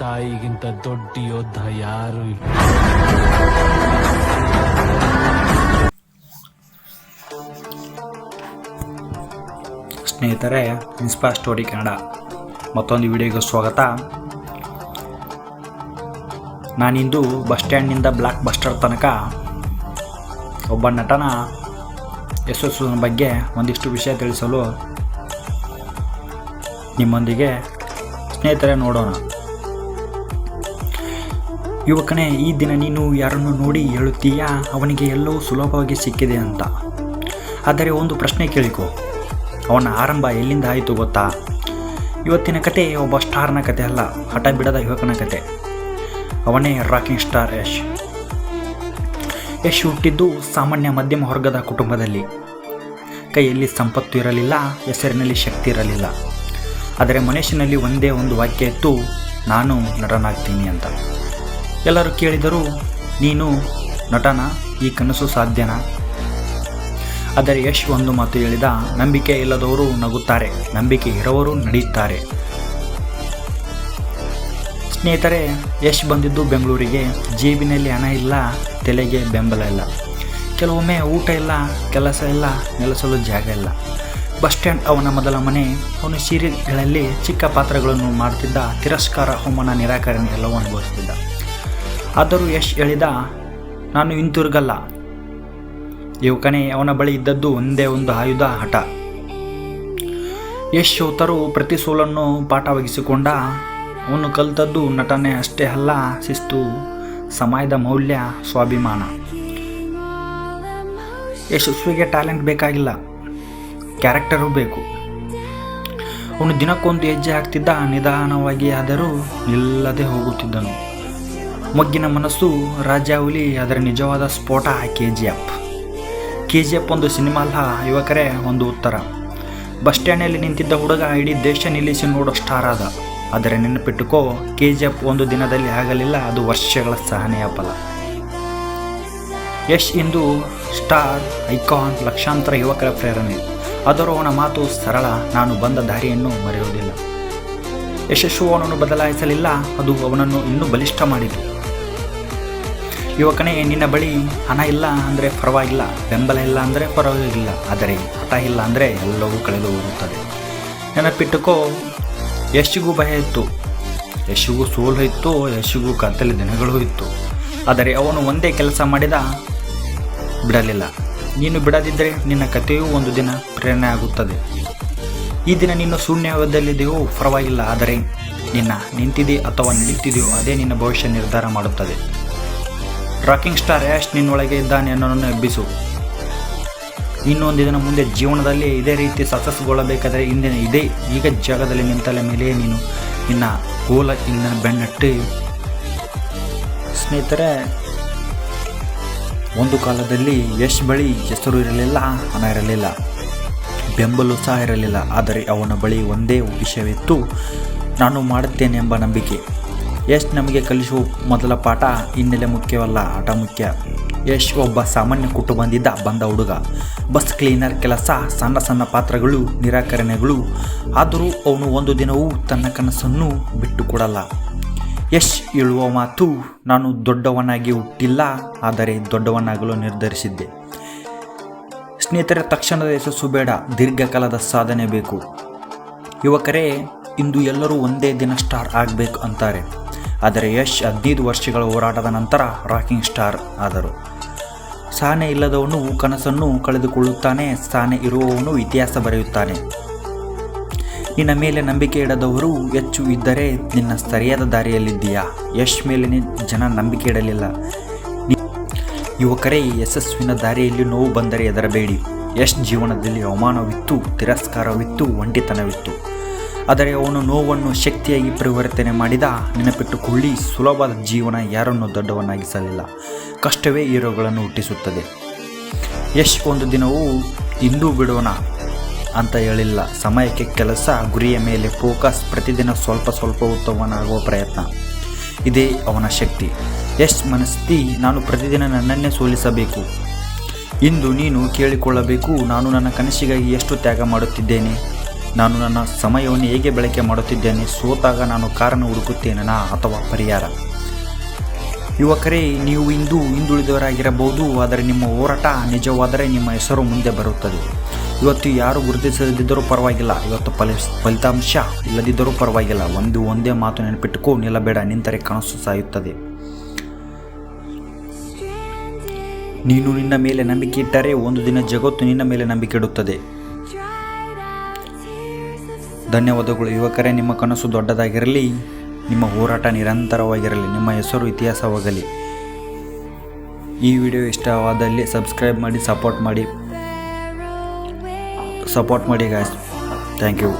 ತಾಯಿಗಿಂತ ದೊಡ್ಡ ಯೋಧ ಯಾರು ಇಲ್ಲ. ಸ್ನೇಹಿತರೆ, ಇನ್ಸ್ಪಾ ಸ್ಟೋರಿ ಕನ್ನಡ ಮತ್ತೊಂದು ವಿಡಿಯೋಗೆ ಸ್ವಾಗತ. ನಾನಿಂದು ಬಸ್ ಸ್ಟ್ಯಾಂಡ್ನಿಂದ ಬ್ಲಾಕ್ ಬಸ್ಟರ್ ತನಕ ಒಬ್ಬ ನಟನ ಯಶಸ್ಸಿನ ಬಗ್ಗೆ ಒಂದಿಷ್ಟು ವಿಷಯ ತಿಳಿಸಲು ನಿಮ್ಮೊಂದಿಗೆ ಸ್ನೇಹಿತರೆ ನೋಡೋಣ. ಯುವಕನೇ, ಈ ದಿನ ನೀನು ಯಾರನ್ನು ನೋಡಿ ಹೇಳುತ್ತೀಯಾ ಅವನಿಗೆ ಎಲ್ಲವೂ ಸುಲಭವಾಗಿ ಸಿಕ್ಕಿದೆ ಅಂತ. ಆದರೆ ಒಂದು ಪ್ರಶ್ನೆ ಕೇಳಿಕೊ, ಅವನ ಆರಂಭ ಎಲ್ಲಿಂದ ಆಯಿತು ಗೊತ್ತಾ? ಇವತ್ತಿನ ಕತೆ ಒಬ್ಬ ಸ್ಟಾರ್ನ ಕತೆ ಅಲ್ಲ, ಹಠ ಬಿಡದ ಯುವಕನ ಕತೆ. ಅವನೇ ರಾಕಿಂಗ್ ಸ್ಟಾರ್ ಯಶ್. ಯಶ್ ಹುಟ್ಟಿದ್ದು ಸಾಮಾನ್ಯ ಮಧ್ಯಮ ವರ್ಗದ ಕುಟುಂಬದಲ್ಲಿ. ಕೈಯಲ್ಲಿ ಸಂಪತ್ತು ಇರಲಿಲ್ಲ, ಹೆಸರಿನಲ್ಲಿ ಶಕ್ತಿ ಇರಲಿಲ್ಲ. ಆದರೆ ಮನುಷ್ಯನಲ್ಲಿ ಒಂದೇ ಒಂದು ವಾಕ್ಯ ಇತ್ತು, ನಾನು ನಟನಾಗ್ತೀನಿ ಅಂತ. ಎಲ್ಲರೂ ಕೇಳಿದರು, ನೀನು ನಟನ, ಈ ಕನಸು ಸಾಧ್ಯನಾ? ಆದರೆ ಯಶ್ ಒಂದು ಮಾತು ಹೇಳಿದ, ನಂಬಿಕೆ ಇಲ್ಲದವರು ನಗುತ್ತಾರೆ, ನಂಬಿಕೆ ಇರೋವರು ನಡೆಯುತ್ತಾರೆ. ಸ್ನೇಹಿತರೆ, ಯಶ್ ಬಂದಿದ್ದು ಬೆಂಗಳೂರಿಗೆ. ಜೇಬಿನಲ್ಲಿ ಹಣ ಇಲ್ಲ, ತಲೆಗೆ ಬೆಂಬಲ ಇಲ್ಲ. ಕೆಲವೊಮ್ಮೆ ಊಟ ಇಲ್ಲ, ಕೆಲಸ ಇಲ್ಲ, ನೆಲೆಸಲು ಜಾಗ ಇಲ್ಲ. ಬಸ್ ಸ್ಟ್ಯಾಂಡ್ ಅವನ ಮೊದಲ ಮನೆ. ಅವನು ಸೀರಿಯಲ್ಗಳಲ್ಲಿ ಚಿಕ್ಕ ಪಾತ್ರಗಳನ್ನು ಮಾಡುತ್ತಿದ್ದ, ತಿರಸ್ಕಾರ, ಅವಮಾನ, ನಿರಾಕರಣೆ ಎಲ್ಲವೂ ಅನುಭವಿಸುತ್ತಿದ್ದ. ಆದರೂ ಯಶ್ ಹೇಳಿದ, ನಾನು ಹಿಂತಿರುಗಲ್ಲ. ಯುವಕನೇ, ಅವನ ಬಳಿ ಇದ್ದದ್ದು ಒಂದೇ ಒಂದು ಆಯುಧ, ಹಠ. ಯಶ್ ಸೋತರೂ ಪ್ರತಿ ಸೋಲನ್ನು ಪಾಠವಾಗಿಸಿಕೊಂಡ. ಅವನು ಕಲಿತದ್ದು ನಟನೆ ಅಷ್ಟೇ ಅಲ್ಲ, ಶಿಸ್ತು, ಸಮಯದ ಮೌಲ್ಯ, ಸ್ವಾಭಿಮಾನ. ಯಶಸ್ವಿಗೆ ಟ್ಯಾಲೆಂಟ್ ಬೇಕಾಗಿಲ್ಲ, ಕ್ಯಾರೆಕ್ಟರು ಬೇಕು. ಅವನು ದಿನಕ್ಕೊಂದು ಹೆಜ್ಜೆ ಹಾಕ್ತಿದ್ದ, ನಿಧಾನವಾಗಿ ಆದರೂ ನಿಲ್ಲದೆ ಹೋಗುತ್ತಿದ್ದನು. ಮೊಗ್ಗಿನ ಮನಸ್ಸು, ರಾಜಾಹುಲಿ, ಅದರ ನಿಜವಾದ ಸ್ಫೋಟ KGF ಒಂದು ಸಿನಿಮಾ ಅಲ್ಲ ಯುವಕರೇ, ಒಂದು ಉತ್ತರ. ಬಸ್ ಸ್ಟ್ಯಾಂಡ್ನಲ್ಲಿ ನಿಂತಿದ್ದ ಹುಡುಗ ಇಡೀ ದೇಶ ನಿಲ್ಲಿಸಿ ನೋಡೋ ಸ್ಟಾರ್ ಆದ. ಆದರೆ ನೆನಪಿಟ್ಟುಕೋ, KGF ಒಂದು ದಿನದಲ್ಲಿ ಆಗಲಿಲ್ಲ, ಅದು ವರ್ಷಗಳ ಸಹನೆಯ ಫಲ. ಯಶ್ ಇಂದು ಸ್ಟಾರ್, ಐಕಾನ್, ಲಕ್ಷಾಂತರ ಯುವಕರ ಪ್ರೇರಣೆ. ಆದರೂ ಅವನ ಮಾತು ಸರಳ, ನಾನು ಬಂದ ದಾರಿಯನ್ನು ಮರೆಯುವುದಿಲ್ಲ. ಯಶಸ್ಸು ಅವನನ್ನು ಬದಲಾಯಿಸಲಿಲ್ಲ, ಅದು ಅವನನ್ನು ಇನ್ನೂ ಬಲಿಷ್ಠ ಮಾಡಿತು. ಯುವಕನೇ, ನಿನ್ನ ಬಳಿ ಹಣ ಇಲ್ಲ ಅಂದರೆ ಪರವಾಗಿಲ್ಲ, ಬೆಂಬಲ ಇಲ್ಲ ಅಂದರೆ ಪರವಾಗಿಲ್ಲ, ಆದರೆ ಹಠ ಇಲ್ಲ ಅಂದರೆ ಎಲ್ಲವೂ ಕಳೆದು ಹೋಗುತ್ತದೆ. ನೆನಪಿಟ್ಟುಕೋ, ಯಶ್ಗೂ ಭಯ ಇತ್ತು, ಯಶ್ಗೂ ಸೋಲು ಇತ್ತು, ಯಶ್ಗೂ ಕತ್ತಲೆ ದಿನಗಳೂ ಇತ್ತು. ಆದರೆ ಅವನು ಒಂದೇ ಕೆಲಸ ಮಾಡಿದ, ಬಿಡಲಿಲ್ಲ. ನೀನು ಬಿಡದಿದ್ದರೆ ನಿನ್ನ ಕಥೆಯೂ ಒಂದು ದಿನ ಪ್ರೇರಣೆ ಆಗುತ್ತದೆ. ಈ ದಿನ ನೀನು ಶೂನ್ಯದಲ್ಲಿದೆಯೋ ಪರವಾಗಿಲ್ಲ, ಆದರೆ ನಿಂತಿದೆ ಅಥವಾ ನಡೀತಿದೆಯೋ ಅದೇ ನಿನ್ನ ಭವಿಷ್ಯ ನಿರ್ಧಾರ ಮಾಡುತ್ತದೆ. ರಾಕಿಂಗ್ ಸ್ಟಾರ್ ಯಶ್ ನಿನ್ನೊಳಗೆ ಇದ್ದಾನೆ ಅನ್ನೋದನ್ನು ಎಬ್ಬಿಸು. ಇನ್ನೊಂದು ದಿನ ಮುಂದೆ ಜೀವನದಲ್ಲಿ ಇದೇ ರೀತಿ ಸಕ್ಸಸ್ಗೊಳ್ಳಬೇಕಾದರೆ ಈಗ ಜಾಗದಲ್ಲಿ ನಿಂತಲ ಮೇಲೆ ನೀನು ನಿನ್ನ ಗೋಲ ಇಲ್ಲಿನ ಬೆನ್ನಟ್ಟಿ. ಸ್ನೇಹಿತರೆ, ಒಂದು ಕಾಲದಲ್ಲಿ ಯಶ್ ಬಳಿ ಹೆಸರು ಇರಲಿಲ್ಲ, ಹಣ ಇರಲಿಲ್ಲ, ಬೆಂಬಲ ಸಹ ಇರಲಿಲ್ಲ. ಆದರೆ ಅವನ ಬಳಿ ಒಂದೇ ವಿಷಯವಿತ್ತು, ನಾನು ಮಾಡುತ್ತೇನೆ ಎಂಬ ನಂಬಿಕೆ. ಯಶ್ ನಮಗೆ ಕಲಿಸುವ ಮೊದಲ ಪಾಠ, ಹಿನ್ನೆಲೆ ಮುಖ್ಯವಲ್ಲ, ಹಠ ಮುಖ್ಯ. ಯಶ್ ಒಬ್ಬ ಸಾಮಾನ್ಯ ಕುಟುಂಬದಿಂದ ಬಂದ ಹುಡುಗ. ಬಸ್ ಕ್ಲೀನರ್ ಕೆಲಸ, ಸಣ್ಣ ಸಣ್ಣ ಪಾತ್ರಗಳು, ನಿರಾಕರಣೆಗಳು. ಆದರೂ ಅವನು ಒಂದು ದಿನವೂ ತನ್ನ ಕನಸನ್ನು ಬಿಟ್ಟು ಕೊಡಲ್ಲ. ಯಶ್ ಹೇಳುವ ಮಾತು, ನಾನು ದೊಡ್ಡವನಾಗಿ ಹುಟ್ಟಿಲ್ಲ, ಆದರೆ ದೊಡ್ಡವನಾಗಲು ನಿರ್ಧರಿಸಿದ್ದೆ. ಸ್ನೇಹಿತರೆ, ತಕ್ಷಣದ ಯಶಸ್ಸು ಬೇಡ, ದೀರ್ಘಕಾಲದ ಸಾಧನೆ ಬೇಕು. ಯುವಕರೇ, ಇಂದು ಎಲ್ಲರೂ ಒಂದೇ ದಿನ ಸ್ಟಾರ್ ಆಗಬೇಕು ಅಂತಾರೆ. ಆದರೆ ಯಶ್ 15 ವರ್ಷಗಳ ಹೋರಾಟದ ನಂತರ ರಾಕಿಂಗ್ ಸ್ಟಾರ್ ಆದರು. ಸಹನೆ ಇಲ್ಲದವನು ಕನಸನ್ನು ಕಳೆದುಕೊಳ್ಳುತ್ತಾನೆ, ಸಹನೆ ಇರುವವನು ಇತಿಹಾಸ ಬರೆಯುತ್ತಾನೆ. ನಿನ್ನ ಮೇಲೆ ನಂಬಿಕೆ ಇಡದವರು ಹೆಚ್ಚು ಇದ್ದರೆ ನಿನ್ನ ಸರಿಯಾದ ದಾರಿಯಲ್ಲಿದ್ದೀಯಾ? ಯಶ್ ಮೇಲೆ ಜನ ನಂಬಿಕೆ ಇಡಲಿಲ್ಲ. ಯುವಕರೇ, ಯಶಸ್ವಿನ ದಾರಿಯಲ್ಲಿ ನೋವು ಬಂದರೆ ಹೆದರಬೇಡಿ. ಯಶ್ ಜೀವನದಲ್ಲಿ ಅವಮಾನವಿತ್ತು, ತಿರಸ್ಕಾರವಿತ್ತು, ಒಂಟಿತನವಿತ್ತು. ಆದರೆ ಅವನು ನೋವನ್ನು ಶಕ್ತಿಯಾಗಿ ಪರಿವರ್ತನೆ ಮಾಡಿದ. ನೆನಪಿಟ್ಟುಕೊಳ್ಳಿ, ಸುಲಭದ ಜೀವನ ಯಾರನ್ನು ದೊಡ್ಡವನಾಗಿಸಲಿಲ್ಲ, ಕಷ್ಟವೇ ಹೀರೋಗಳನ್ನು ಹುಟ್ಟಿಸುತ್ತದೆ. ಯಶ್ ಒಂದು ದಿನವೂ ಇಂದು ಬಿಡೋಣ ಅಂತ ಹೇಳಿಲ್ಲ. ಸಮಯಕ್ಕೆ ಕೆಲಸ, ಗುರಿಯ ಮೇಲೆ ಫೋಕಸ್, ಪ್ರತಿದಿನ ಸ್ವಲ್ಪ ಸ್ವಲ್ಪ ಉತ್ತಮನಾಗುವ ಪ್ರಯತ್ನ, ಇದೇ ಅವನ ಶಕ್ತಿ. ಯಶ್ ಮನಸ್ಥಿತಿ, ನಾನು ಪ್ರತಿದಿನ ನನ್ನನ್ನೇ ಸೋಲಿಸಬೇಕು. ಇಂದು ನೀನು ಕೇಳಿಕೊಳ್ಳಬೇಕು, ನಾನು ನನ್ನ ಕನಸಿಗಾಗಿ ಎಷ್ಟು ತ್ಯಾಗ ಮಾಡುತ್ತಿದ್ದೇನೆ. ನಾನು ನನ್ನ ಸಮಯವನ್ನು ಹೇಗೆ ಬಳಕೆ ಮಾಡುತ್ತಿದ್ದೇನೆ? ಸೋತಾಗ ನಾನು ಕಾರಣ ಹುಡುಕುತ್ತೇನಾ ಅಥವಾ ಪರಿಹಾರ? ಯುವಕರೇ, ನೀವು ಇಂದು ಹಿಂದುಳಿದವರಾಗಿರಬಹುದು, ಆದರೆ ನಿಮ್ಮ ಹೋರಾಟ ನಿಜವಾದರೆ ನಿಮ್ಮ ಹೆಸರು ಮುಂದೆ ಬರುತ್ತದೆ. ಇವತ್ತು ಯಾರು ಗುರುತಿಸದಿದ್ದರೂ ಪರವಾಗಿಲ್ಲ, ಇವತ್ತು ಫಲಿತಾಂಶ ಇಲ್ಲದಿದ್ದರೂ ಪರವಾಗಿಲ್ಲ. ಒಂದೇ ಮಾತು ನೆನಪಿಟ್ಟುಕೋ, ನಿಲ್ಲಬೇಡ, ನಿಂತರೆ ಕನಸು ಸಾಯುತ್ತದೆ. ನೀನು ನಿನ್ನ ಮೇಲೆ ನಂಬಿಕೆ ಇಟ್ಟರೆ ಒಂದು ದಿನ ಜಗತ್ತು ನಿನ್ನ ಮೇಲೆ ನಂಬಿಕೆ ಇಡುತ್ತದೆ. ಧನ್ಯವಾದಗಳು ಯುವಕರೇ. ನಿಮ್ಮ ಕನಸು ದೊಡ್ಡದಾಗಿರಲಿ, ನಿಮ್ಮ ಹೋರಾಟ ನಿರಂತರವಾಗಿರಲಿ, ನಿಮ್ಮ ಹೆಸರು ಇತಿಹಾಸವಾಗಲಿ. ಈ ವಿಡಿಯೋ ಇಷ್ಟವಾದಲ್ಲಿ ಸಬ್ಸ್ಕ್ರೈಬ್ ಮಾಡಿ, ಸಪೋರ್ಟ್ ಮಾಡಿ ಗಾಯ್ಸ್. Thank you.